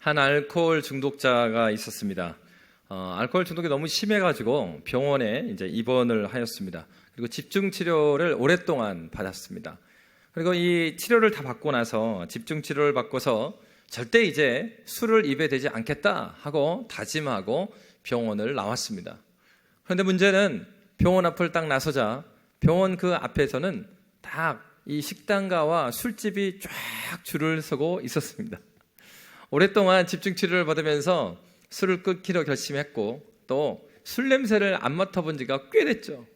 한 알코올 중독자가 있었습니다. 알코올 중독이 너무 심해가지고 병원에 이제 입원을 하였습니다. 그리고 집중 치료를 오랫동안 받았습니다. 그리고 이 치료를 다 받고 나서 집중 치료를 받고서 절대 이제 술을 입에 대지 않겠다 하고 다짐하고 병원을 나왔습니다. 그런데 문제는 병원 앞을 딱 나서자 병원 그 앞에서는 딱 이 식당가와 술집이 쫙 줄을 서고 있었습니다. 오랫동안 집중 치료를 받으면서 술을 끊기로 결심했고 또 술 냄새를 안 맡아본 지가 꽤 됐죠.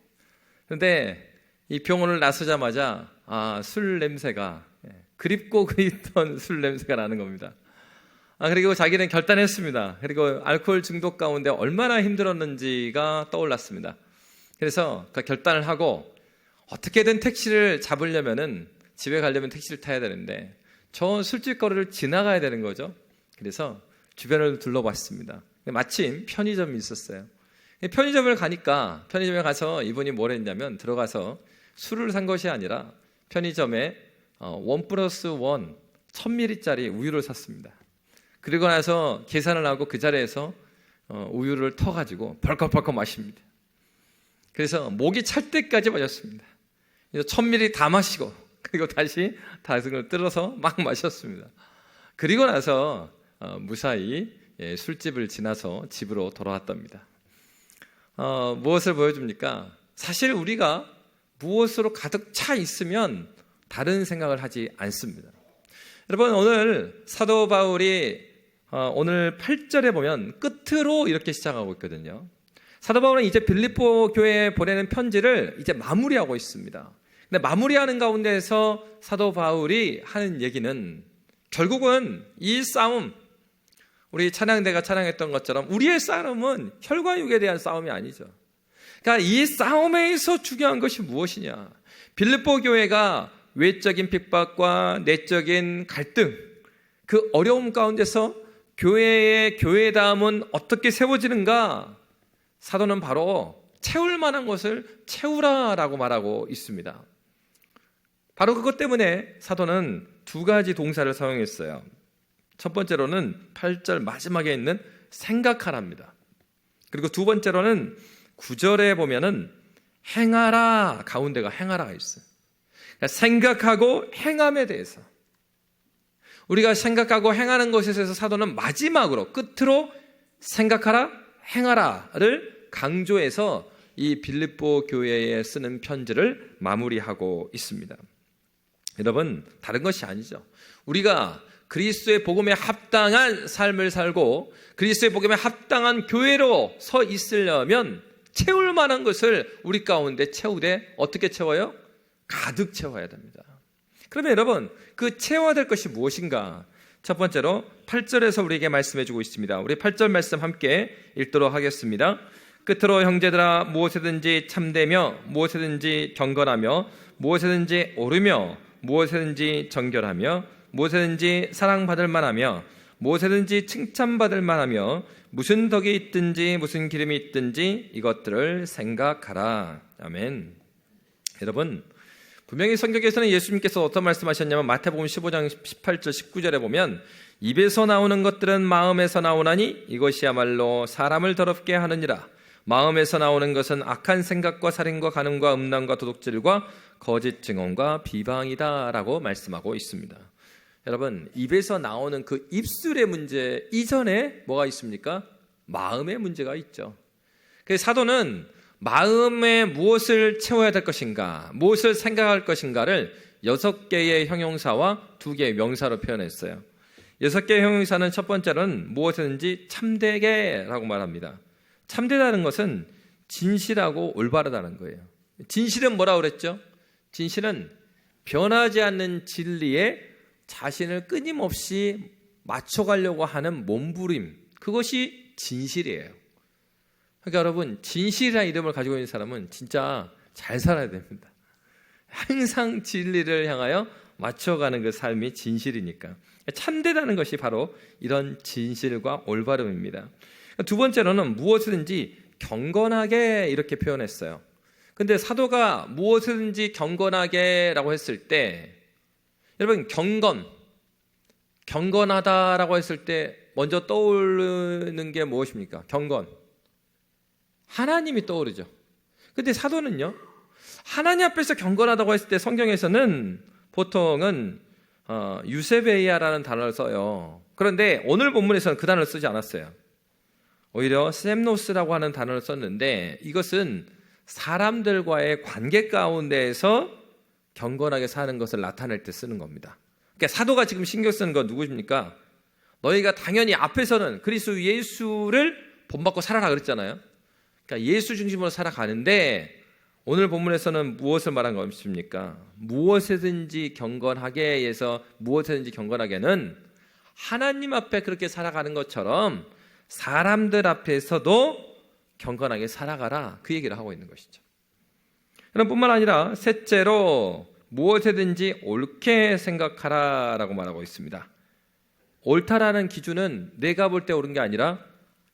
그런데 이 병원을 나서자마자 술 냄새가 그립고 그립던 술 냄새가 나는 겁니다. 그리고 자기는 결단했습니다. 그리고 알코올 중독 가운데 얼마나 힘들었는지가 떠올랐습니다. 그래서 그 결단을 하고 어떻게든 택시를 잡으려면은 집에 가려면 택시를 타야 되는데 저 술집 거리를 지나가야 되는 거죠. 그래서 주변을 둘러봤습니다. 마침 편의점이 있었어요. 편의점을 가니까 편의점에 가서 이분이 뭘 했냐면 들어가서 술을 산 것이 아니라 편의점에 1+1 1000ml짜리 우유를 샀습니다. 그리고 나서 계산을 하고 그 자리에서 우유를 터가지고 벌컥벌컥 마십니다. 그래서 목이 찰 때까지 마셨습니다. 1000ml 다 마시고 그리고 다시 다승을 뜯어서 막 마셨습니다. 그리고 나서 무사히 술집을 지나서 집으로 돌아왔답니다. 무엇을 보여줍니까? 사실 우리가 무엇으로 가득 차 있으면 다른 생각을 하지 않습니다. 여러분, 오늘 사도 바울이 오늘 8절에 보면 끝으로 이렇게 시작하고 있거든요. 사도 바울은 이제 빌립보 교회에 보내는 편지를 이제 마무리하고 있습니다. 근데 마무리하는 가운데에서 사도 바울이 하는 얘기는 결국은 이 싸움, 우리 찬양대가 찬양했던 것처럼 우리의 싸움은 혈과 육에 대한 싸움이 아니죠. 그러니까 이 싸움에서 중요한 것이 무엇이냐? 빌립보 교회가 외적인 핍박과 내적인 갈등, 그 어려움 가운데서 교회의 교회다움은 어떻게 세워지는가? 사도는 바로 채울 만한 것을 채우라라고 말하고 있습니다. 바로 그것 때문에 사도는 두 가지 동사를 사용했어요. 첫 번째로는 8절 마지막에 있는 생각하라입니다. 그리고 두 번째로는 9절에 보면은 행하라, 가운데가 행하라가 있어요. 그러니까 생각하고 행함에 대해서 우리가 생각하고 행하는 것에 대해서 사도는 마지막으로 끝으로 생각하라, 행하라를 강조해서 이 빌립보 교회에 쓰는 편지를 마무리하고 있습니다. 여러분, 다른 것이 아니죠. 우리가 그리스도의 복음에 합당한 삶을 살고 그리스도의 복음에 합당한 교회로 서 있으려면 채울 만한 것을 우리 가운데 채우되 어떻게 채워요? 가득 채워야 됩니다. 그러면 여러분, 그 채워야 될 것이 무엇인가? 첫 번째로 8절에서 우리에게 말씀해 주고 있습니다. 우리 8절 말씀 함께 읽도록 하겠습니다. 끝으로 형제들아, 무엇이든지 참되며 무엇이든지 경건하며 무엇이든지 옳으며 무엇이든지 정결하며 무엇이든지 사랑받을 만하며 무엇이든지 칭찬받을 만하며 무슨 덕이 있든지 무슨 기름이 있든지 이것들을 생각하라. 아멘. 여러분, 분명히 성경에서는 예수님께서 어떤 말씀하셨냐면 마태복음 15장 18절 19절에 보면 입에서 나오는 것들은 마음에서 나오나니 이것이야말로 사람을 더럽게 하느니라. 마음에서 나오는 것은 악한 생각과 살인과 간음과 음란과 도둑질과 거짓 증언과 비방이다 라고 말씀하고 있습니다. 여러분, 입에서 나오는 그 입술의 문제 이전에 뭐가 있습니까? 마음의 문제가 있죠. 그래서 사도는 마음에 무엇을 채워야 될 것인가, 무엇을 생각할 것인가를 6개의 형용사와 2개의 명사로 표현했어요. 6개의 형용사는 첫 번째로는 무엇이든지 참되게라고 말합니다. 참되다는 것은 진실하고 올바르다는 거예요. 진실은 뭐라고 그랬죠? 진실은 변하지 않는 진리에 자신을 끊임없이 맞춰가려고 하는 몸부림, 그것이 진실이에요. 그러니까 여러분, 진실이라는 이름을 가지고 있는 사람은 진짜 잘 살아야 됩니다. 항상 진리를 향하여 맞춰가는 그 삶이 진실이니까. 참되다는 것이 바로 이런 진실과 올바름입니다. 두 번째로는 무엇이든지 경건하게 이렇게 표현했어요. 근데 사도가 무엇이든지 경건하게라고 했을 때, 여러분, 경건하다라고 했을 때 먼저 떠오르는 게 무엇입니까? 경건. 하나님이 떠오르죠. 근데 사도는요, 하나님 앞에서 경건하다고 했을 때 성경에서는 보통은 유세베이아라는 단어를 써요. 그런데 오늘 본문에서는 그 단어를 쓰지 않았어요. 오히려 셈노스라고 하는 단어를 썼는데, 이것은 사람들과의 관계 가운데에서 경건하게 사는 것을 나타낼 때 쓰는 겁니다. 그러니까 사도가 지금 신경 쓰는 건 누구십니까? 너희가 당연히 앞에서는 그리스도 예수를 본받고 살아라 그랬잖아요. 그러니까 예수 중심으로 살아가는데, 오늘 본문에서는 무엇을 말한 것입니까? 무엇에든지 경건하게 해서 무엇에든지 경건하게는 하나님 앞에 그렇게 살아가는 것처럼 사람들 앞에서도 경건하게 살아가라, 그 얘기를 하고 있는 것이죠. 그럼 뿐만 아니라 셋째로 무엇에든지 옳게 생각하라라고 말하고 있습니다. 옳다라는 기준은 내가 볼 때 옳은 게 아니라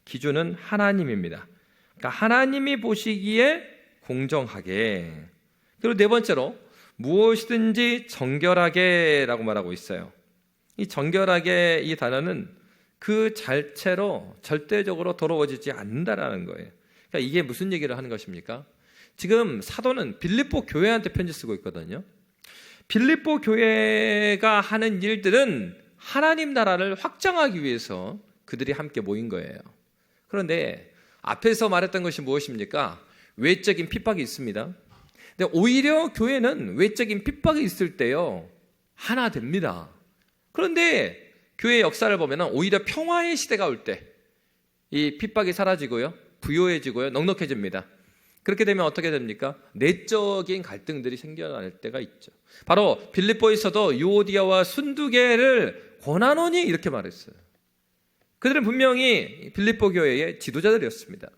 기준은 하나님입니다. 그러니까 하나님이 보시기에 공정하게. 그리고 네 번째로 무엇이든지 정결하게라고 말하고 있어요. 이 정결하게, 이 단어는 그 자체로 절대적으로 더러워지지 않는다라는 거예요. 그러니까 이게 무슨 얘기를 하는 것입니까? 지금 사도는 빌립보 교회한테 편지 쓰고 있거든요. 빌립보 교회가 하는 일들은 하나님 나라를 확장하기 위해서 그들이 함께 모인 거예요. 그런데 앞에서 말했던 것이 무엇입니까? 외적인 핍박이 있습니다. 근데 오히려 교회는 외적인 핍박이 있을 때요, 하나 됩니다. 그런데 교회의 역사를 보면 오히려 평화의 시대가 올 때 이 핍박이 사라지고요, 부요해지고요, 넉넉해집니다. 그렇게 되면 어떻게 됩니까? 내적인 갈등들이 생겨날 때가 있죠. 바로 빌립보에서도 유오디아와 순두계를 권하노니 이렇게 말했어요. 그들은 분명히 빌립보 교회의 지도자들이었습니다.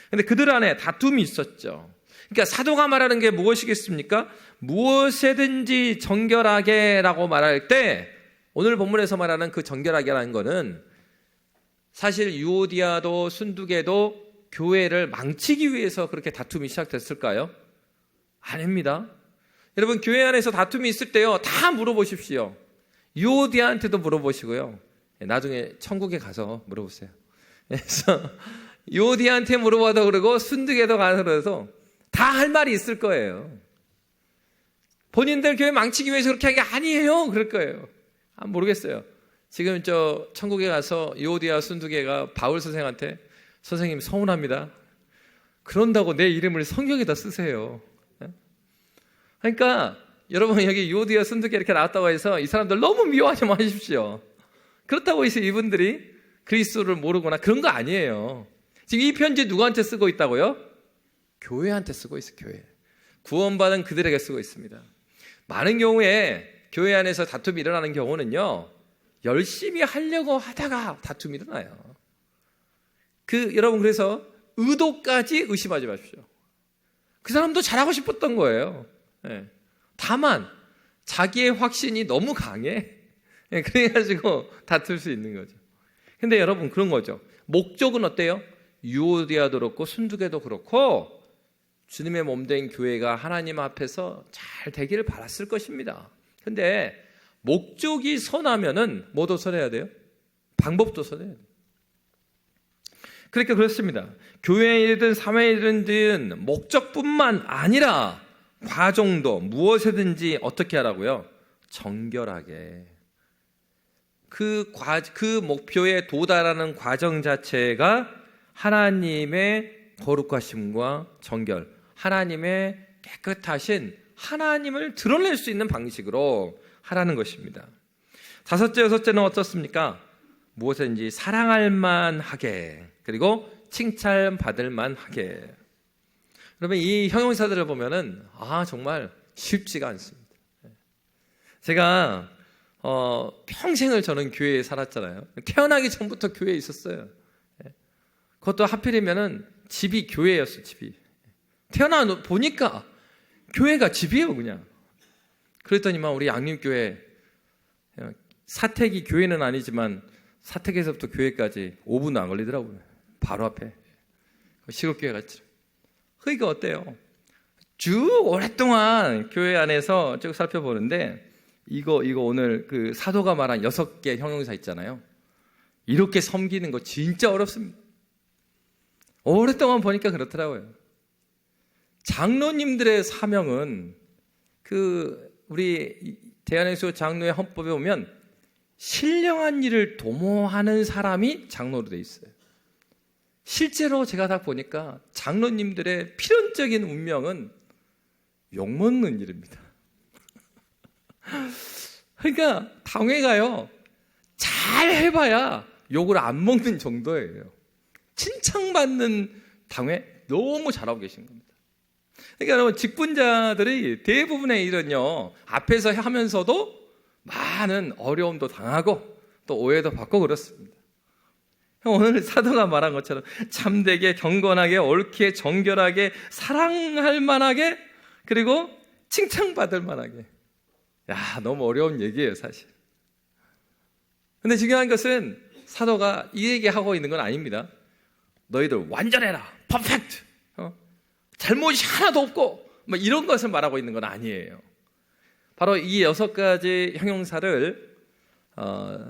그런데 그들 안에 다툼이 있었죠. 그러니까 사도가 말하는 게 무엇이겠습니까? 무엇이든지 정결하게라고 말할 때, 오늘 본문에서 말하는 그 정결하게라는 거는 사실 유오디아도 순두계도 교회를 망치기 위해서 그렇게 다툼이 시작됐을까요? 아닙니다. 여러분, 교회 안에서 다툼이 있을 때요, 다 물어보십시오. 유오디아한테도 물어보시고요, 나중에 천국에 가서 물어보세요. 그래서 유오디아한테 물어봐도 그러고 순두계도 가서 그래서 다 할 말이 있을 거예요. 본인들 교회 망치기 위해서 그렇게 한 게 아니에요, 그럴 거예요. 모르겠어요. 지금 천국에 가서 유오디아 순두계가 바울 선생한테, 선생님 서운합니다, 그런다고 내 이름을 성경에다 쓰세요. 그러니까 여러분, 여기 유오디아 순두계 이렇게 나왔다고 해서 이 사람들 너무 미워하지 마십시오. 그렇다고 해서 이분들이 그리스도를 모르거나 그런 거 아니에요. 지금 이 편지 누구한테 쓰고 있다고요? 교회한테 쓰고 있어요. 교회. 구원받은 그들에게 쓰고 있습니다. 많은 경우에 교회 안에서 다툼이 일어나는 경우는요, 열심히 하려고 하다가 다툼이 일어나요. 여러분, 그래서 의도까지 의심하지 마십시오. 그 사람도 잘하고 싶었던 거예요. 다만 자기의 확신이 너무 강해. 그래가지고 다툴 수 있는 거죠. 근데 여러분, 그런 거죠. 목적은 어때요? 유오디아도 그렇고 순두계도 그렇고 주님의 몸된 교회가 하나님 앞에서 잘 되기를 바랐을 것입니다. 근데 목적이 선하면은 뭐도 선해야 돼요? 방법도 선해야 돼요. 그러니까 그렇습니다. 교회의 일이든 사회의 일이든 목적뿐만 아니라 과정도 무엇이든지 어떻게 하라고요? 정결하게. 그 목표에 도달하는 과정 자체가 하나님의 거룩하심과 정결, 하나님의 깨끗하신 하나님을 드러낼 수 있는 방식으로 하라는 것입니다. 다섯째, 여섯째는 어떻습니까? 무엇인지 사랑할 만하게, 그리고 칭찬받을 만하게. 그러면 이 형용사들을 보면은 정말 쉽지가 않습니다. 제가 평생을 저는 교회에 살았잖아요. 태어나기 전부터 교회에 있었어요. 그것도 하필이면은 집이 교회였어요. 집이. 태어나 보니까 교회가 집이에요, 그냥. 그랬더니만 우리 양림교회, 사택이 교회는 아니지만 사택에서부터 교회까지 5분도 안 걸리더라고요. 바로 앞에. 시골교회 같죠. 그러니까 어때요? 쭉 오랫동안 교회 안에서 쭉 살펴보는데 이거 오늘 그 사도가 말한 6개 형용사 있잖아요. 이렇게 섬기는 거 진짜 어렵습니다. 오랫동안 보니까 그렇더라고요. 장로님들의 사명은 우리 대한예수 장로의 헌법에 보면 신령한 일을 도모하는 사람이 장로로 돼 있어요. 실제로 제가 다 보니까 장로님들의 필연적인 운명은 욕먹는 일입니다. 그러니까 당회 가요. 잘 해봐야 욕을 안 먹는 정도예요. 칭찬받는 당회 너무 잘하고 계신 겁니다. 그러니까 여러분, 직분자들이 대부분의 일은요, 앞에서 하면서도 많은 어려움도 당하고 또 오해도 받고 그렇습니다. 오늘 사도가 말한 것처럼 참되게, 경건하게, 옳게, 정결하게, 사랑할 만하게, 그리고 칭찬받을 만하게. 야, 너무 어려운 얘기예요, 사실. 근데 중요한 것은 사도가 이 얘기하고 있는 건 아닙니다. 너희들 완전해라, 퍼펙트, 잘못이 하나도 없고 뭐 이런 것을 말하고 있는 건 아니에요. 바로 이 6가지 형용사를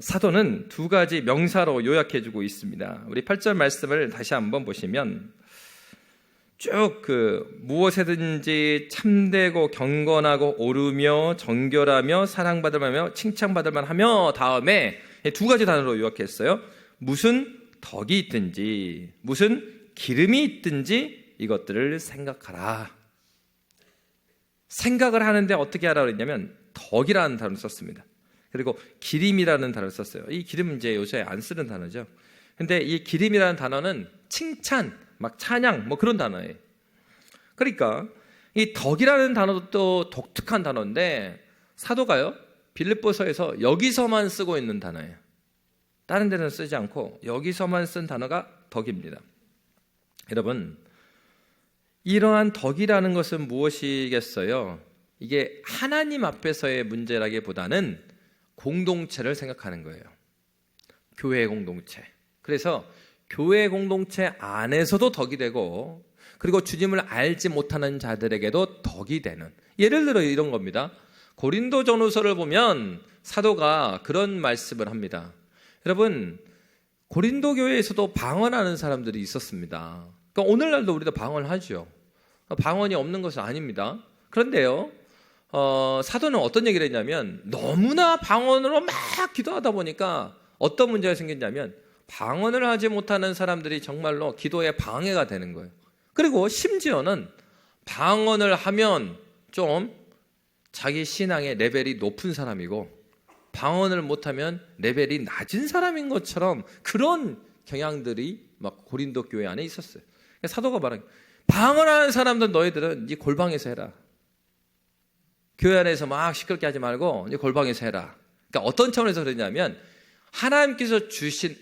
사도는 2가지 명사로 요약해주고 있습니다. 우리 8절 말씀을 다시 한번 보시면 쭉 무엇에든지 참되고 경건하고 옳으며 정결하며 사랑받을 만하며 칭찬받을 만하며 다음에 2가지 단어로 요약했어요. 무슨 덕이 있든지 무슨 기름이 있든지 이것들을 생각하라. 생각을 하는데 어떻게 하라 그랬냐면 덕이라는 단어를 썼습니다. 그리고 기름이라는 단어를 썼어요. 이 기름은 이제 요새 안 쓰는 단어죠. 근데 이 기름이라는 단어는 칭찬, 막 찬양, 뭐 그런 단어예요. 그러니까 이 덕이라는 단어도 또 독특한 단어인데 사도가요, 빌립보서에서 여기서만 쓰고 있는 단어예요. 다른 데는 쓰지 않고 여기서만 쓴 단어가 덕입니다. 여러분, 이러한 덕이라는 것은 무엇이겠어요? 이게 하나님 앞에서의 문제라기보다는 공동체를 생각하는 거예요. 교회 공동체. 그래서 교회 공동체 안에서도 덕이 되고, 그리고 주님을 알지 못하는 자들에게도 덕이 되는, 예를 들어 이런 겁니다. 고린도전후서를 보면 사도가 그런 말씀을 합니다. 여러분, 고린도 교회에서도 방언하는 사람들이 있었습니다. 그러니까 오늘날도 우리도 방언하죠. 방언이 없는 것은 아닙니다. 그런데요, 사도는 어떤 얘기를 했냐면, 너무나 방언으로 막 기도하다 보니까 어떤 문제가 생겼냐면, 방언을 하지 못하는 사람들이 정말로 기도에 방해가 되는 거예요. 그리고 심지어는 방언을 하면 좀 자기 신앙의 레벨이 높은 사람이고, 방언을 못하면 레벨이 낮은 사람인 것처럼 그런 경향들이 막 고린도 교회 안에 있었어요. 사도가 말한, 방언하는 사람들 너희들은 네 골방에서 해라. 교회 안에서 막 시끄럽게 하지 말고 네 골방에서 해라. 그러니까 어떤 차원에서 그러냐면, 하나님께서 주신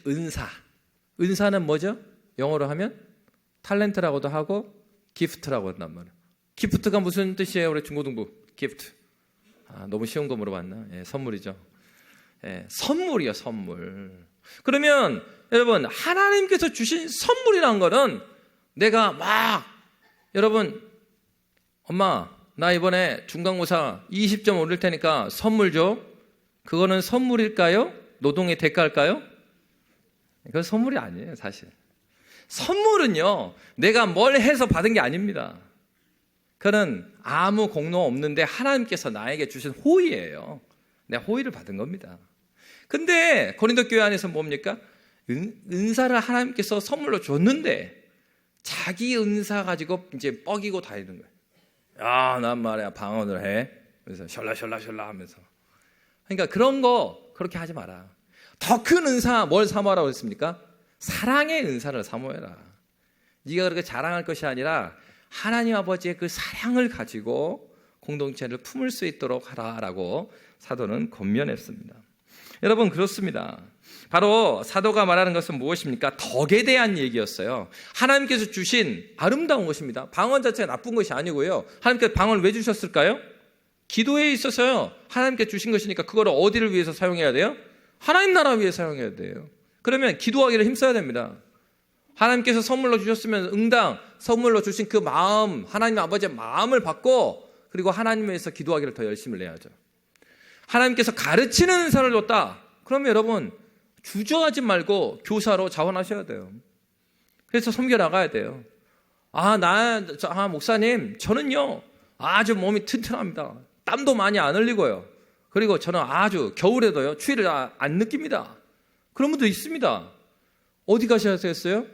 은사는 뭐죠? 영어로 하면 탤런트라고도 하고 기프트라고 한단 말이에요. 기프트가 무슨 뜻이에요? 우리 중고등부 기프트. 너무 쉬운 거 물어봤나? 예, 선물이죠. 예, 선물이요, 선물. 그러면 여러분, 하나님께서 주신 선물이란 거는 내가 막, 여러분, 엄마 나 이번에 중간고사 20점 오를 테니까 선물 줘. 그거는 선물일까요? 노동의 대가일까요? 그건 선물이 아니에요, 사실. 선물은요, 내가 뭘 해서 받은 게 아닙니다. 그는 아무 공로 없는데 하나님께서 나에게 주신 호의예요. 내가 호의를 받은 겁니다. 근데 고린도 교회 안에서 뭡니까? 은사를 하나님께서 선물로 줬는데 자기 은사 가지고 이제 뻐기고 다니는 거예요. 야, 난 말이야 방언을 해. 그래서 셜라셜라 하면서. 그러니까 그런 거 그렇게 하지 마라. 더 큰 은사 뭘 사모하라고 했습니까? 사랑의 은사를 사모해라. 네가 그렇게 자랑할 것이 아니라 하나님 아버지의 그 사랑을 가지고 공동체를 품을 수 있도록 하라라고 사도는 권면했습니다. 여러분, 그렇습니다. 바로 사도가 말하는 것은 무엇입니까? 덕에 대한 얘기였어요. 하나님께서 주신 아름다운 것입니다. 방언 자체가 나쁜 것이 아니고요. 하나님께서 방언을 왜 주셨을까요? 기도에 있어서요. 하나님께 주신 것이니까 그거를 어디를 위해서 사용해야 돼요? 하나님 나라 위해 사용해야 돼요. 그러면 기도하기를 힘써야 됩니다. 하나님께서 선물로 주셨으면 응당 선물로 주신 그 마음, 하나님 아버지의 마음을 받고, 그리고 하나님 위해서 기도하기를 더 열심히 내야죠. 하나님께서 가르치는 은사를 줬다. 그러면 여러분, 주저하지 말고 교사로 자원하셔야 돼요. 그래서 섬겨 나가야 돼요. 목사님, 저는요, 아주 몸이 튼튼합니다. 땀도 많이 안 흘리고요. 그리고 저는 아주 겨울에도요, 추위를 안 느낍니다. 그런 분도 있습니다. 어디 가셔야겠어요?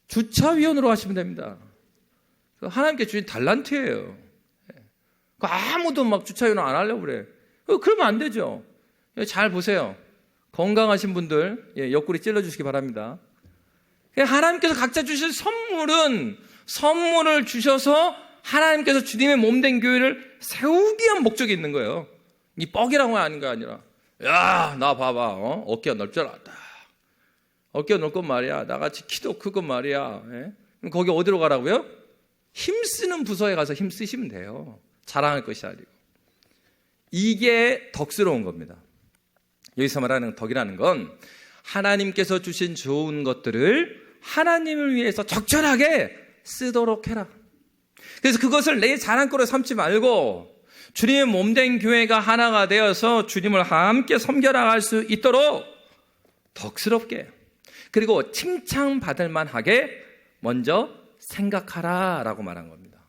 주차위원으로 하시면 됩니다. 하나님께 주신 달란트예요. 아무도 막 주차위원을 안 하려고 그래. 그러면 안 되죠. 잘 보세요. 건강하신 분들, 옆구리 찔러주시기 바랍니다. 하나님께서 각자 주신 선물을 주셔서 하나님께서 주님의 몸된 교회를 세우기 위한 목적이 있는 거예요. 이 뻑이라고 하는 게 아니라, 야, 나 봐봐, 어깨가 넓잖아. 어깨가 넓건 말이야. 나같이 키도 크건 말이야. 그럼 거기 어디로 가라고요? 힘쓰는 부서에 가서 힘쓰시면 돼요. 자랑할 것이 아니고. 이게 덕스러운 겁니다. 여기서 말하는 덕이라는 건 하나님께서 주신 좋은 것들을 하나님을 위해서 적절하게 쓰도록 해라. 그래서 그것을 내 자랑거로 삼지 말고 주님의 몸된 교회가 하나가 되어서 주님을 함께 섬겨나갈 수 있도록 덕스럽게, 그리고 칭찬받을 만하게 먼저 생각하라 라고 말한 겁니다.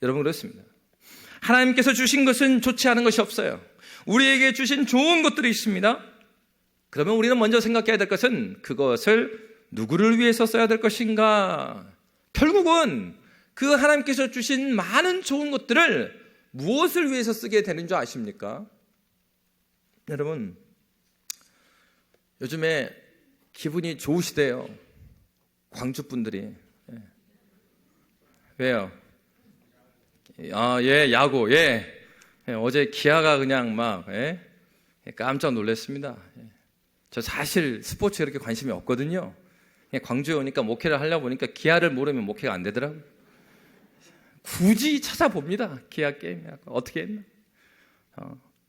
여러분, 그렇습니다. 하나님께서 주신 것은 좋지 않은 것이 없어요. 우리에게 주신 좋은 것들이 있습니다. 그러면 우리는 먼저 생각해야 될 것은 그것을 누구를 위해서 써야 될 것인가. 결국은 그 하나님께서 주신 많은 좋은 것들을 무엇을 위해서 쓰게 되는 줄 아십니까? 여러분, 요즘에 기분이 좋으시대요. 광주 분들이. 왜요? 야구. 어제 기아가 그냥 막 깜짝 놀랐습니다. 저 사실 스포츠에 그렇게 관심이 없거든요. 광주에 오니까 목회를 하려고 보니까 기아를 모르면 목회가 안 되더라고요. 굳이 찾아봅니다. 기아 게임 어떻게 했나?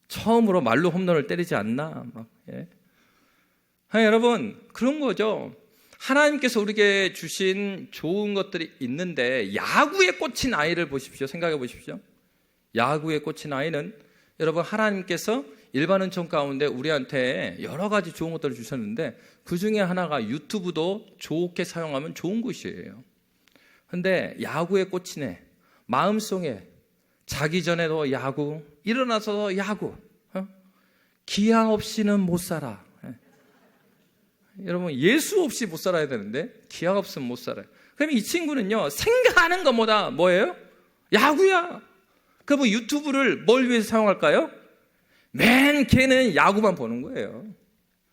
처음으로 말로 홈런을 때리지 않나? 여러분, 그런 거죠. 하나님께서 우리에게 주신 좋은 것들이 있는데 야구에 꽂힌 아이를 보십시오. 생각해 보십시오. 야구에 꽂힌 아이는 여러분, 하나님께서 일반 은총 가운데 우리한테 여러 가지 좋은 것들을 주셨는데 그 중에 하나가 유튜브도 좋게 사용하면 좋은 것이에요. 그런데 야구에 꽂힌 애, 마음속에 자기 전에도 야구, 일어나서도 야구, 기아 없이는 못 살아. 여러분, 예수 없이 못 살아야 되는데 기아 없으면 못 살아요. 그럼 이 친구는요, 생각하는 것보다 뭐예요? 야구야. 그럼 유튜브를 뭘 위해서 사용할까요? 맨 걔는 야구만 보는 거예요.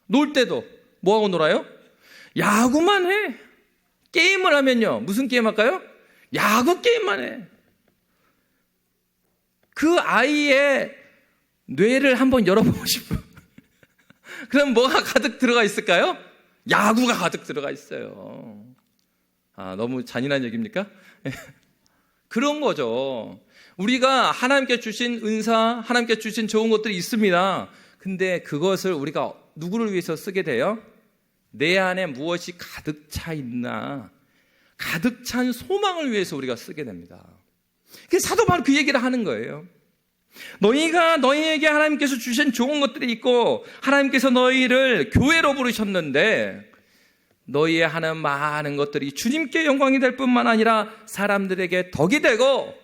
놀 때도 뭐하고 놀아요? 야구만 해. 게임을 하면요, 무슨 게임 할까요? 야구 게임만 해. 그 아이의 뇌를 한번 열어보고 싶어요. 그럼 뭐가 가득 들어가 있을까요? 야구가 가득 들어가 있어요. 너무 잔인한 얘기입니까? 그런 거죠. 우리가 하나님께 주신 은사, 하나님께 주신 좋은 것들이 있습니다. 근데 그것을 우리가 누구를 위해서 쓰게 돼요? 내 안에 무엇이 가득 차 있나? 가득 찬 소망을 위해서 우리가 쓰게 됩니다. 사도 바울은 그 얘기를 하는 거예요. 너희에게 하나님께서 주신 좋은 것들이 있고 하나님께서 너희를 교회로 부르셨는데 너희의 하는 많은 것들이 주님께 영광이 될 뿐만 아니라 사람들에게 덕이 되고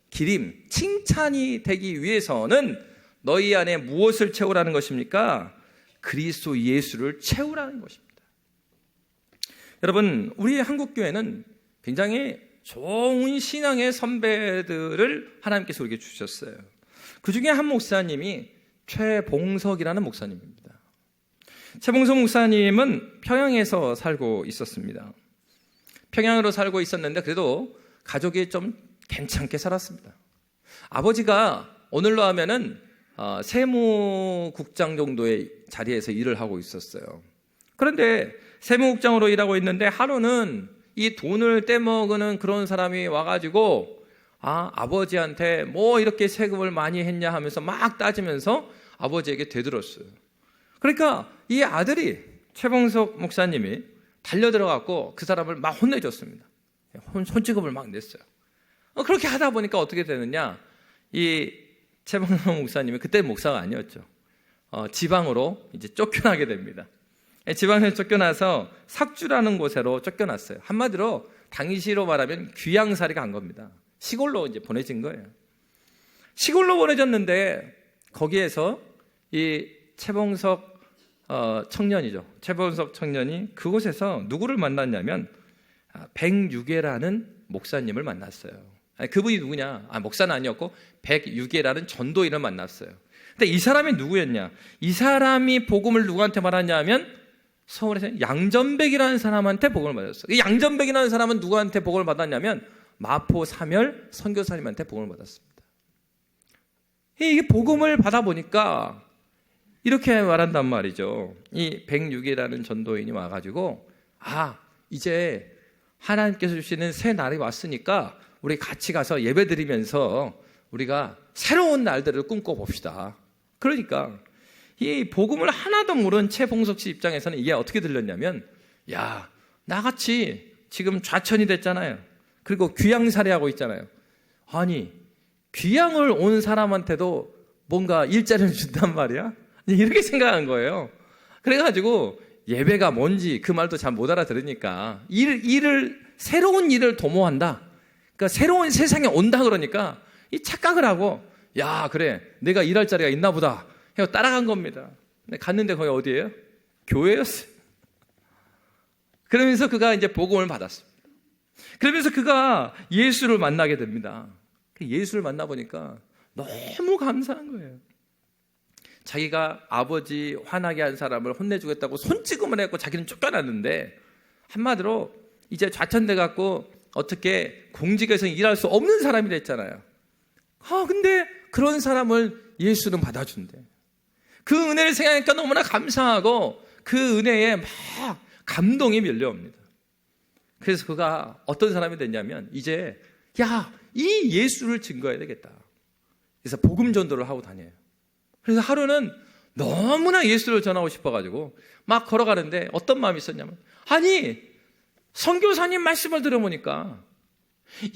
기림, 칭찬이 되기 위해서는 너희 안에 무엇을 채우라는 것입니까? 그리스도 예수를 채우라는 것입니다. 여러분, 우리 한국교회는 굉장히 좋은 신앙의 선배들을 하나님께서 우리에게 주셨어요. 그 중에 한 목사님이 최봉석이라는 목사님입니다. 최봉석 목사님은 평양에서 살고 있었습니다. 평양으로 살고 있었는데 그래도 가족이 좀 괜찮게 살았습니다. 아버지가 오늘로 하면은 세무국장 정도의 자리에서 일을 하고 있었어요. 그런데 세무국장으로 일하고 있는데 하루는 이 돈을 떼먹는 그런 사람이 와가지고 아버지한테 뭐 이렇게 세금을 많이 했냐 하면서 막 따지면서 아버지에게 되들었어요. 그러니까 이 아들이 최봉석 목사님이 달려들어갖고 그 사람을 막 혼내줬습니다. 손찌검을 막 냈어요. 그렇게 하다 보니까 어떻게 되느냐, 이 최봉석 목사님이 그때 목사가 아니었죠. 지방으로 이제 쫓겨나게 됩니다. 지방에서 쫓겨나서 삭주라는 곳으로 쫓겨났어요. 한마디로 당시로 말하면 귀양살이가 간 겁니다. 시골로 이제 보내진 거예요. 시골로 보내졌는데 거기에서 이 최봉석 청년이죠. 최봉석 청년이 그곳에서 누구를 만났냐면 백유계라는 목사님을 만났어요. 그분이 누구냐? 목사는 아니었고 백유계라는 전도인을 만났어요. 근데 이 사람이 누구였냐? 이 사람이 복음을 누구한테 말하냐면 서울에서 양전백이라는 사람한테 복음을 받았어요. 이 양전백이라는 사람은 누구한테 복음을 받았냐면 마포 사멸 선교사님한테 복음을 받았습니다. 이게 복음을 받아보니까 이렇게 말한단 말이죠. 이 백육이라는 전도인이 와가지고 이제 하나님께서 주시는 새 날이 왔으니까 우리 같이 가서 예배드리면서 우리가 새로운 날들을 꿈꿔봅시다. 그러니까 이 복음을 하나도 모르는 최봉석 씨 입장에서는 이게 어떻게 들렸냐면 나같이 지금 좌천이 됐잖아요. 그리고 귀양살이하고 있잖아요. 아니 귀양을 온 사람한테도 뭔가 일자리를 준단 말이야? 이렇게 생각한 거예요. 그래가지고 예배가 뭔지 그 말도 잘 못 알아들으니까 새로운 일을 도모한다. 그러니까 새로운 세상에 온다 그러니까 이 착각을 하고 그래 내가 일할 자리가 있나 보다 해서 따라간 겁니다. 근데 갔는데 거기 어디예요? 교회였어요. 그러면서 그가 이제 복음을 받았습니다. 그러면서 그가 예수를 만나게 됩니다. 예수를 만나보니까 너무 감사한 거예요. 자기가 아버지 화나게 한 사람을 혼내주겠다고 손찌검을 했고 자기는 쫓겨났는데 한마디로 이제 좌천돼 갖고 어떻게 공직에서 일할 수 없는 사람이 됐잖아요. 근데 그런 사람을 예수는 받아준대. 그 은혜를 생각하니까 너무나 감사하고 그 은혜에 막 감동이 밀려옵니다. 그래서 그가 어떤 사람이 됐냐면 이제 이 예수를 증거해야 되겠다. 그래서 복음 전도를 하고 다녀요. 그래서 하루는 너무나 예수를 전하고 싶어가지고 막 걸어가는데 어떤 마음이 있었냐면 선교사님 말씀을 들어보니까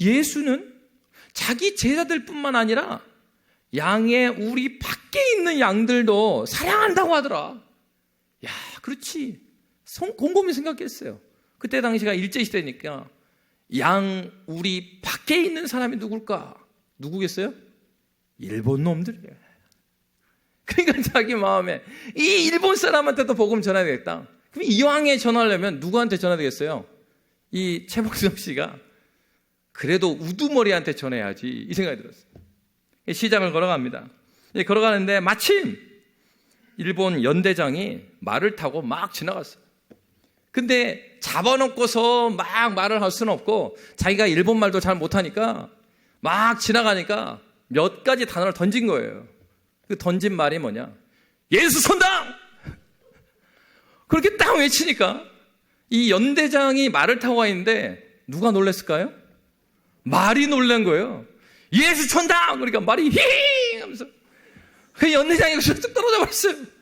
예수는 자기 제자들뿐만 아니라 양의 우리 밖에 있는 양들도 사랑한다고 하더라. 그렇지. 곰곰이 생각했어요. 그때 당시가 일제시대니까 양 우리 밖에 있는 사람이 누구겠어요? 일본 놈들이에요. 그러니까 자기 마음에 이 일본 사람한테도 복음 전해야 되겠다. 그럼 이왕에 전하려면 누구한테 전해야 되겠어요? 이 최봉석 씨가 그래도 우두머리한테 전해야지 이 생각이 들었어요. 시장을 걸어갑니다. 걸어가는데 마침 일본 연대장이 말을 타고 막 지나갔어요. 근데 잡아놓고서 막 말을 할 수는 없고 자기가 일본 말도 잘 못하니까 막 지나가니까 몇 가지 단어를 던진 거예요. 그 던진 말이 뭐냐? 예수 선당! 그렇게 딱 외치니까 이 연대장이 말을 타고 와 있는데 누가 놀랐을까요? 말이 놀란 거예요. 예수 천당! 그러니까 말이 히 하면서 그 연대장이 쑥 떨어져 버렸어요.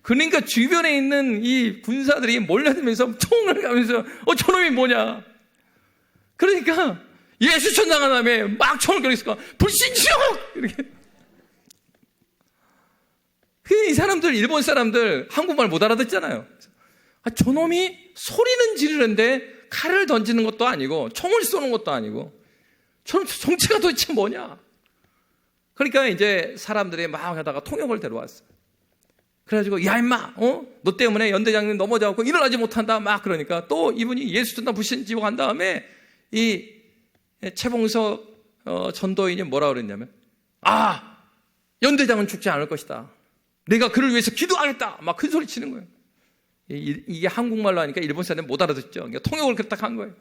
그러니까 주변에 있는 이 군사들이 몰려들면서 총을 가면서 저놈이 뭐냐? 그러니까 예수 천당한 다음에 막 총을 겨누니까 불신지옥! 이렇게. 이 사람들 일본 사람들 한국말 못 알아듣잖아요. 저놈이 소리는 지르는데 칼을 던지는 것도 아니고 총을 쏘는 것도 아니고 저놈 정체가 도대체 뭐냐? 그러니까 이제 사람들이 막 하다가 통역을 데려왔어요. 그래가지고 야 임마 너 때문에 연대장님 넘어져갖고 일어나지 못한다 막 그러니까 또 이분이 예수 전당 불신지옥 한 다음에 이 최봉석 전도인이 뭐라 그랬냐면 연대장은 죽지 않을 것이다. 내가 그를 위해서 기도하겠다 막 큰 소리 치는 거예요. 이게 한국말로 하니까 일본 사람은 못 알아듣죠. 그러니까 통역을 그렇게 한 거예요.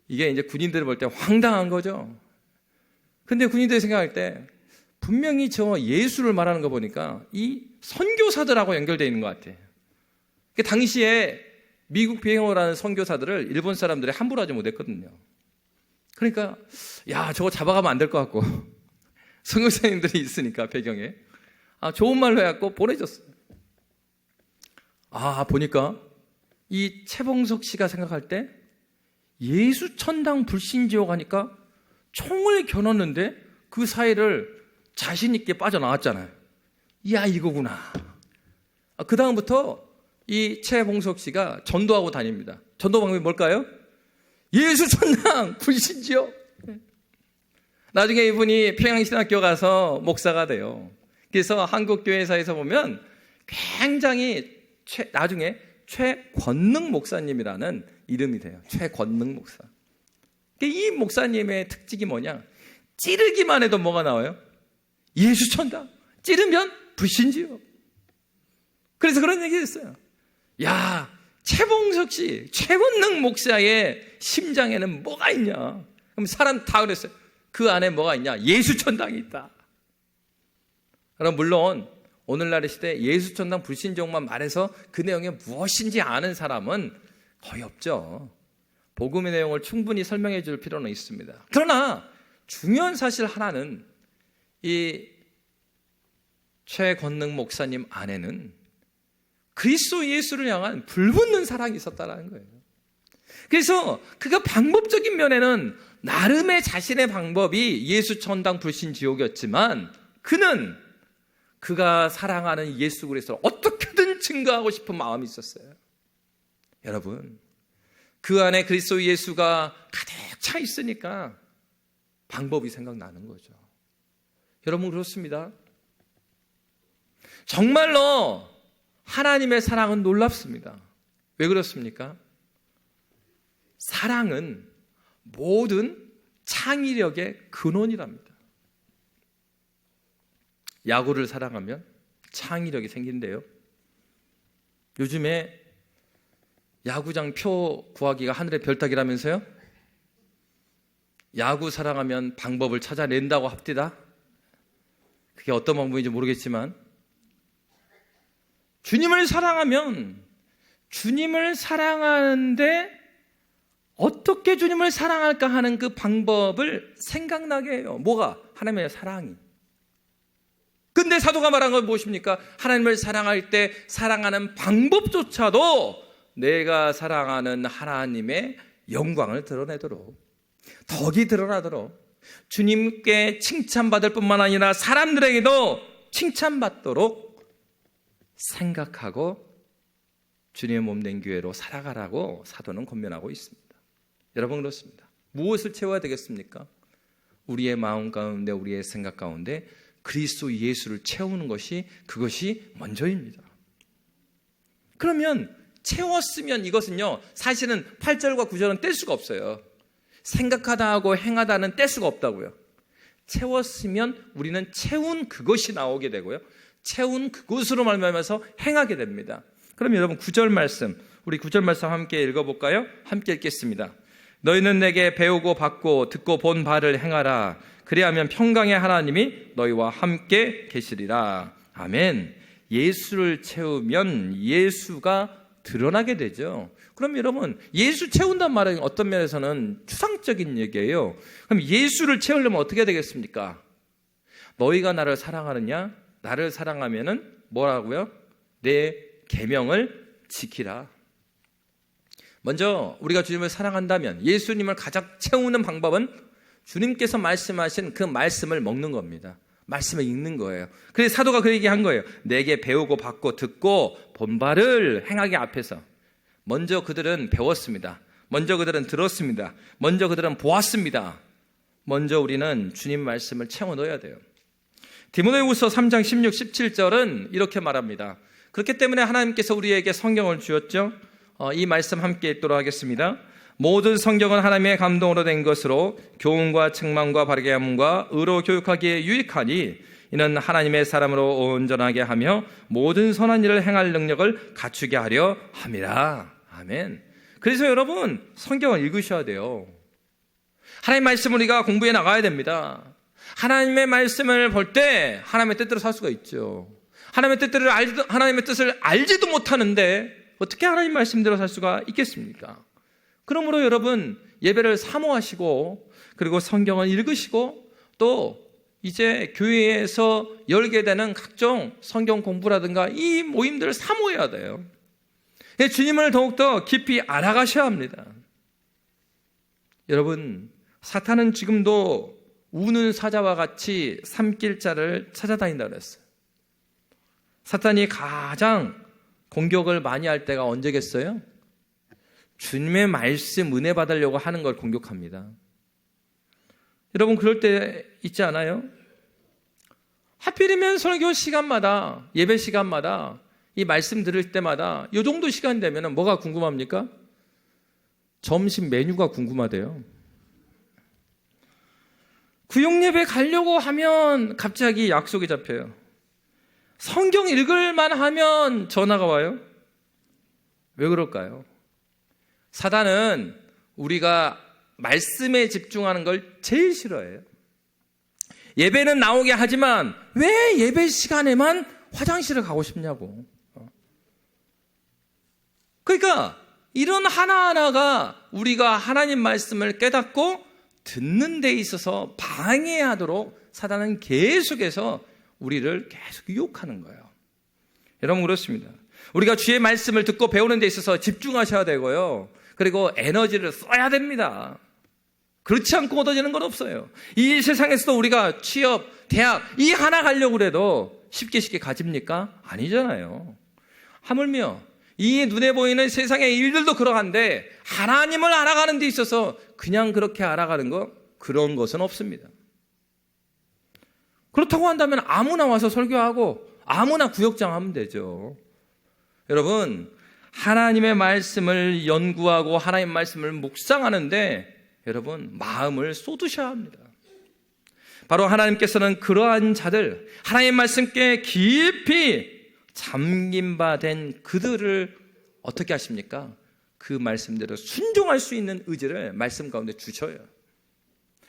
이게 이제 군인들을 볼 때 황당한 거죠. 근데 군인들이 생각할 때 분명히 저 예수를 말하는 거 보니까 이 선교사들하고 연결되어 있는 것 같아요. 당시에 미국 비행어라는 선교사들을 일본 사람들이 함부로 하지 못했거든요. 그러니까 저거 잡아가면 안 될 것 같고 선교사님들이 있으니까 배경에 좋은 말로 해갖고 보내줬어요. 보니까 이 최봉석 씨가 생각할 때 예수 천당 불신지옥 하니까 총을 겨눴는데 그 사이를 자신 있게 빠져나왔잖아요. 이거구나. 그 다음부터 이 최봉석 씨가 전도하고 다닙니다. 전도 방법이 뭘까요? 예수 천당 불신지요. 나중에 이분이 평양신학교 가서 목사가 돼요. 그래서 한국교회사에서 보면 굉장히 나중에 최권능 목사님이라는 이름이 돼요. 최권능 목사. 이 목사님의 특징이 뭐냐? 찌르기만 해도 뭐가 나와요? 예수 천당. 찌르면 불신지요. 그래서 그런 얘기 했어요. 야, 최봉석 씨, 최권능 목사의 심장에는 뭐가 있냐? 그럼 사람 다 그랬어요. 그 안에 뭐가 있냐? 예수 천당이 있다. 그럼 물론 오늘날의 시대에 예수 천당 불신종만 말해서 그 내용이 무엇인지 아는 사람은 거의 없죠. 복음의 내용을 충분히 설명해 줄 필요는 있습니다. 그러나 중요한 사실 하나는 이 최권능 목사님 안에는 그리스도 예수를 향한 불붙는 사랑이 있었다는 거예요. 그래서 그가 방법적인 면에는 나름의 자신의 방법이 예수 천당 불신 지옥이었지만 그는 그가 사랑하는 예수 그리스도를 어떻게든 증거하고 싶은 마음이 있었어요. 여러분, 그 안에 그리스도 예수가 가득 차 있으니까 방법이 생각나는 거죠. 여러분, 그렇습니다. 정말로 하나님의 사랑은 놀랍습니다. 왜 그렇습니까? 사랑은 모든 창의력의 근원이랍니다. 야구를 사랑하면 창의력이 생긴대요. 요즘에 야구장 표 구하기가 하늘의 별 따기라면서요? 야구 사랑하면 방법을 찾아낸다고 합디다. 그게 어떤 방법인지 모르겠지만 주님을 사랑하면 주님을 사랑하는데 어떻게 주님을 사랑할까 하는 그 방법을 생각나게 해요. 뭐가? 하나님의 사랑이. 근데 사도가 말한 건 무엇입니까? 하나님을 사랑할 때 사랑하는 방법조차도 내가 사랑하는 하나님의 영광을 드러내도록, 덕이 드러나도록, 주님께 칭찬받을 뿐만 아니라 사람들에게도 칭찬받도록 생각하고 주님의 몸된 교회로 살아가라고 사도는 권면하고 있습니다. 여러분, 그렇습니다. 무엇을 채워야 되겠습니까? 우리의 마음 가운데, 우리의 생각 가운데 그리스도 예수를 채우는 것이, 그것이 먼저입니다. 그러면 채웠으면 이것은요, 사실은 8절과 9절은 뗄 수가 없어요. 생각하다 하고 행하다는 뗄 수가 없다고요. 채웠으면 우리는 채운 그것이 나오게 되고요, 채운 그것으로 말미암아서 행하게 됩니다. 그럼 여러분 9절 말씀, 우리 9절 말씀 함께 읽어볼까요? 함께 읽겠습니다. 너희는 내게 배우고 받고 듣고 본 바를 행하라. 그리하면 평강의 하나님이 너희와 함께 계시리라. 아멘. 예수를 채우면 예수가 드러나게 되죠. 그럼 여러분, 예수 채운단 말은 어떤 면에서는 추상적인 얘기예요. 그럼 예수를 채우려면 어떻게 되겠습니까? 너희가 나를 사랑하느냐? 나를 사랑하면은 뭐라고요? 내 계명을 지키라. 먼저 우리가 주님을 사랑한다면 예수님을 가장 채우는 방법은 주님께서 말씀하신 그 말씀을 먹는 겁니다. 말씀을 읽는 거예요. 그래서 사도가 그 얘기한 거예요. 내게 배우고 받고 듣고 본 바를 행하기 앞에서 먼저 그들은 배웠습니다. 먼저 그들은 들었습니다. 먼저 그들은 보았습니다. 먼저 우리는 주님 말씀을 채워 넣어야 돼요. 디모데후서 3장 16, 17절은 이렇게 말합니다. 그렇기 때문에 하나님께서 우리에게 성경을 주었죠. 이 말씀 함께 읽도록 하겠습니다. 모든 성경은 하나님의 감동으로 된 것으로 교훈과 책망과 바르게 함과 의로 교육하기에 유익하니 이는 하나님의 사람으로 온전하게 하며 모든 선한 일을 행할 능력을 갖추게 하려 함이라. 아멘. 그래서 여러분, 성경을 읽으셔야 돼요. 하나님의 말씀을 우리가 공부해 나가야 됩니다. 하나님의 말씀을 볼 때 하나님의 뜻대로 살 수가 있죠. 하나님의 뜻을 알지도 못하는데 어떻게 하나님 말씀대로 살 수가 있겠습니까? 그러므로 여러분, 예배를 사모하시고 그리고 성경을 읽으시고 또 이제 교회에서 열게 되는 각종 성경 공부라든가 이 모임들을 사모해야 돼요. 주님을 더욱더 깊이 알아가셔야 합니다. 여러분, 사탄은 지금도 우는 사자와 같이 삼킬 자를 찾아다닌다고 그랬어요. 사탄이 가장 공격을 많이 할 때가 언제겠어요? 주님의 말씀 은혜 받으려고 하는 걸 공격합니다. 여러분 그럴 때 있지 않아요? 하필이면 설교 시간마다, 예배 시간마다, 이 말씀 들을 때마다 이 정도 시간 되면 뭐가 궁금합니까? 점심 메뉴가 궁금하대요. 구역예배 가려고 하면 갑자기 약속이 잡혀요. 성경 읽을만 하면 전화가 와요. 왜 그럴까요? 사단은 우리가 말씀에 집중하는 걸 제일 싫어해요. 예배는 나오게 하지만 왜 예배 시간에만 화장실을 가고 싶냐고. 그러니까 이런 하나하나가 우리가 하나님 말씀을 깨닫고 듣는 데 있어서 방해하도록 사단은 계속해서 우리를 계속 유혹하는 거예요. 여러분 그렇습니다. 우리가 주의 말씀을 듣고 배우는 데 있어서 집중하셔야 되고요. 그리고 에너지를 써야 됩니다. 그렇지 않고 얻어지는 건 없어요. 이 세상에서도 우리가 취업, 대학 이 하나 가려고 해도 쉽게 가집니까? 아니잖아요. 하물며 이 눈에 보이는 세상의 일들도 그러한데 하나님을 알아가는 데 있어서 그냥 그렇게 알아가는 거 그런 것은 없습니다. 그렇다고 한다면 아무나 와서 설교하고 아무나 구역장 하면 되죠. 여러분 하나님의 말씀을 연구하고 하나님의 말씀을 묵상하는데 여러분 마음을 쏟으셔야 합니다. 바로 하나님께서는 그러한 자들, 하나님의 말씀께 깊이 잠긴 바 된 그들을 어떻게 하십니까? 그 말씀대로 순종할 수 있는 의지를 말씀 가운데 주셔요.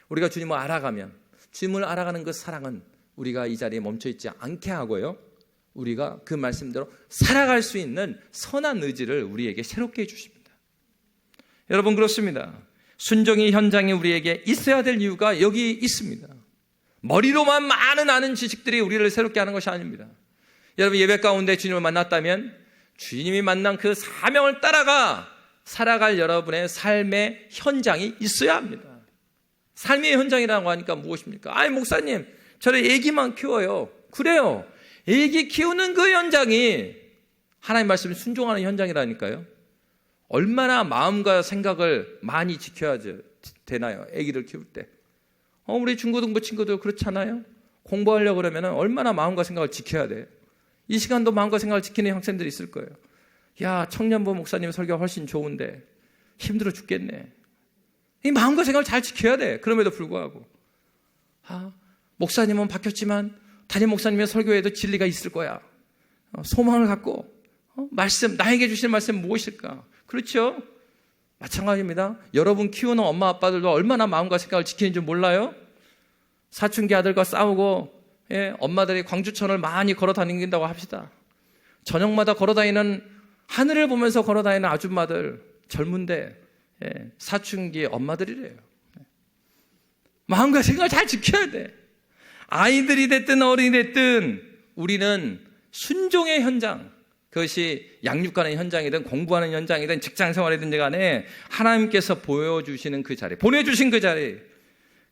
우리가 주님을 알아가면 주님을 알아가는 그 사랑은 우리가 이 자리에 멈춰있지 않게 하고요, 우리가 그 말씀대로 살아갈 수 있는 선한 의지를 우리에게 새롭게 해주십니다. 여러분 그렇습니다. 순종의 현장이 우리에게 있어야 될 이유가 여기 있습니다. 머리로만 많은 아는 지식들이 우리를 새롭게 하는 것이 아닙니다. 여러분 예배 가운데 주님을 만났다면 주님이 만난 그 사명을 따라가 살아갈 여러분의 삶의 현장이 있어야 합니다. 삶의 현장이라고 하니까 무엇입니까? 아니 목사님 저를 애기만 키워요. 그래요. 애기 키우는 그 현장이 하나님 말씀에 순종하는 현장이라니까요. 얼마나 마음과 생각을 많이 지켜야 되나요? 애기를 키울 때. 우리 중고등부 친구들 그렇잖아요. 공부하려고 그러면 얼마나 마음과 생각을 지켜야 돼요. 이 시간도 마음과 생각을 지키는 학생들이 있을 거예요. 야, 청년부 목사님 설교가 훨씬 좋은데 힘들어 죽겠네. 이 마음과 생각을 잘 지켜야 돼. 그럼에도 불구하고 목사님은 바뀌었지만 담임 목사님의 설교에도 진리가 있을 거야. 소망을 갖고 말씀, 나에게 주신 말씀 무엇일까? 그렇죠? 마찬가지입니다. 여러분 키우는 엄마 아빠들도 얼마나 마음과 생각을 지키는지 몰라요? 사춘기 아들과 싸우고 엄마들이 광주천을 많이 걸어 다닌다고 합시다. 저녁마다 걸어 다니는, 하늘을 보면서 걸어 다니는 아줌마들, 젊은데 사춘기 엄마들이래요. 마음과 생각을 잘 지켜야 돼. 아이들이 됐든 어른이 됐든 우리는 순종의 현장, 그것이 양육하는 현장이든 공부하는 현장이든 직장생활이든 간에 하나님께서 보여주시는 그 자리, 보내주신 그 자리,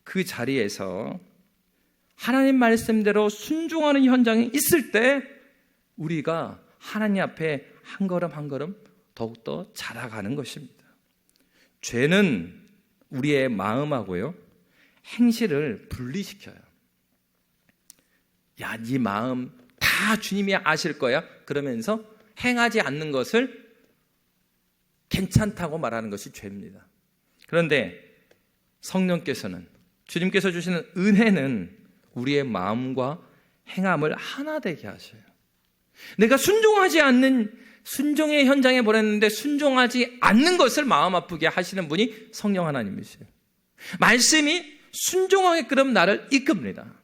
그 자리에서 하나님 말씀대로 순종하는 현장이 있을 때 우리가 하나님 앞에 한 걸음 한 걸음 더욱더 자라가는 것입니다. 죄는 우리의 마음하고요 행실을 분리시켜요. 야, 네 마음 다 주님이 아실 거야. 그러면서 행하지 않는 것을 괜찮다고 말하는 것이 죄입니다. 그런데 성령께서는, 주님께서 주시는 은혜는 우리의 마음과 행함을 하나 되게 하셔요. 내가 순종하지 않는, 순종의 현장에 보냈는데 순종하지 않는 것을 마음 아프게 하시는 분이 성령 하나님이세요. 말씀이 순종하게끔 나를 이끕니다.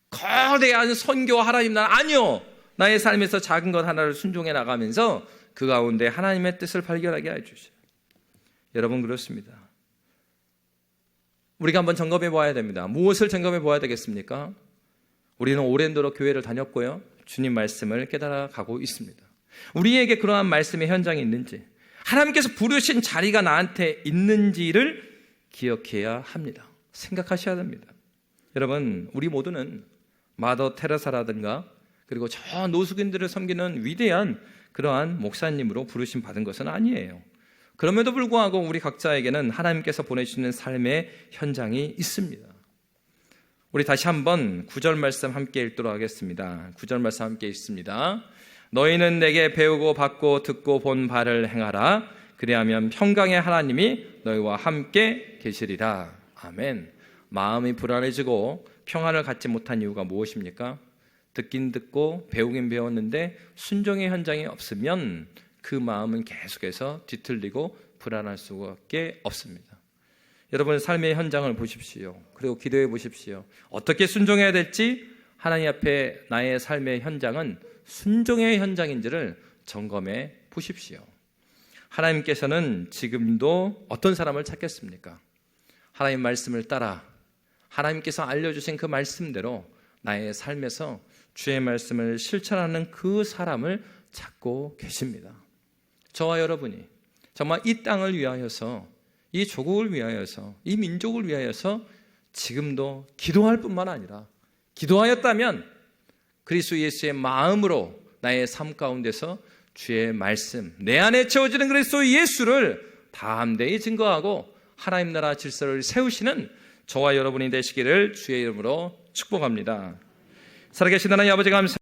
거대한 선교 하나님 나라 아니요, 나의 삶에서 작은 것 하나를 순종해 나가면서 그 가운데 하나님의 뜻을 발견하게 해주셔요. 여러분 그렇습니다. 우리가 한번 점검해 보아야 됩니다. 무엇을 점검해 보아야 되겠습니까? 우리는 오랜도록 교회를 다녔고요, 주님 말씀을 깨달아 가고 있습니다. 우리에게 그러한 말씀의 현장이 있는지, 하나님께서 부르신 자리가 나한테 있는지를 기억해야 합니다. 생각하셔야 됩니다. 여러분 우리 모두는 마더 테레사라든가 그리고 저 노숙인들을 섬기는 위대한 그러한 목사님으로 부르심 받은 것은 아니에요. 그럼에도 불구하고 우리 각자에게는 하나님께서 보내주시는 삶의 현장이 있습니다. 우리 다시 한번 9절 말씀 함께 읽도록 하겠습니다. 9절 말씀 함께 읽습니다. 너희는 내게 배우고 받고 듣고 본 바를 행하라. 그리하면 평강의 하나님이 너희와 함께 계시리라. 아멘. 마음이 불안해지고 평안을 갖지 못한 이유가 무엇입니까? 듣긴 듣고 배우긴 배웠는데 순종의 현장이 없으면 그 마음은 계속해서 뒤틀리고 불안할 수밖에 없습니다. 여러분 삶의 현장을 보십시오. 그리고 기도해 보십시오. 어떻게 순종해야 될지 하나님 앞에 나의 삶의 현장은 순종의 현장인지를 점검해 보십시오. 하나님께서는 지금도 어떤 사람을 찾겠습니까? 하나님 말씀을 따라 하나님께서 알려주신 그 말씀대로 나의 삶에서 주의 말씀을 실천하는 그 사람을 찾고 계십니다. 저와 여러분이 정말 이 땅을 위하여서, 이 조국을 위하여서, 이 민족을 위하여서 지금도 기도할 뿐만 아니라 기도하였다면 그리스도 예수의 마음으로 나의 삶 가운데서 주의 말씀, 내 안에 채워지는 그리스도 예수를 담대히 증거하고 하나님 나라 질서를 세우시는 저와 여러분이 되시기를 주의 이름으로 축복합니다. 살아계신 하나님 아버지 감사합니다.